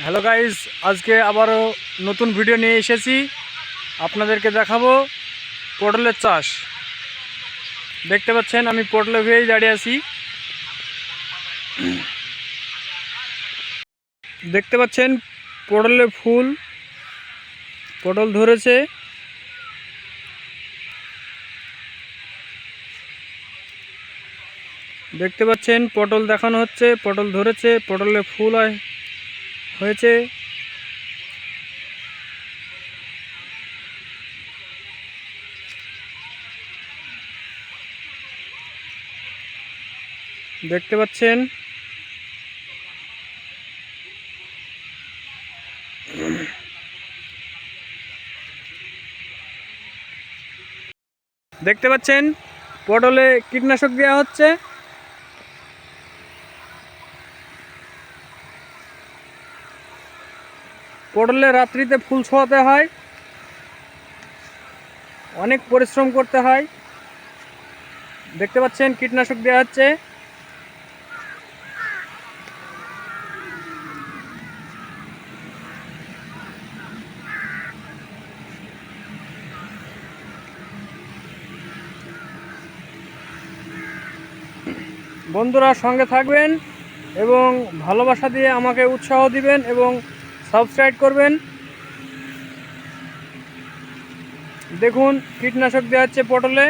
Hello guys, আজকে আবারও নতুন ভিডিও নিয়ে এসেছি। আপনাদেরকে দেখাবো পটলের চাষ। দেখতে পাচ্ছেন আমি পটলে ভেয়েই দাঁড়িয়ে আছি। দেখতে পাচ্ছেন পটলে ফুল, পটল ধরেছে। দেখতে পাচ্ছেন পটল দেখানো হচ্ছে, পটল ধরেছে, পটলে ফুল হয়েছে। দেখতে পাচ্ছেন দেখতে পাচ্ছেন পটলে কীটনাশক দেওয়া হচ্ছে। পটলে রাত্রিতে ফুল ছোঁয়াতে হয়, অনেক পরিশ্রম করতে হয়। দেখতে পাচ্ছেন কীটনাশক দেওয়া হচ্ছে। বন্ধুরা সঙ্গে থাকবেন এবং ভালোবাসা দিয়ে আমাকে উৎসাহ দিবেন এবং সাবস্ক্রাইব করবেন। দেখুন কীটনাশক দেওয়া হচ্ছে পটলে।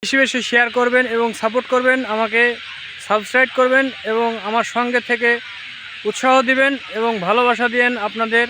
বেশি বেশি শেয়ার করবেন এবং সাপোর্ট করবেন, আমাকে সাবস্ক্রাইব করবেন এবং আমার সঙ্গে থেকে উৎসাহ দিবেন এবং ভালোবাসা দিবেন আপনাদের।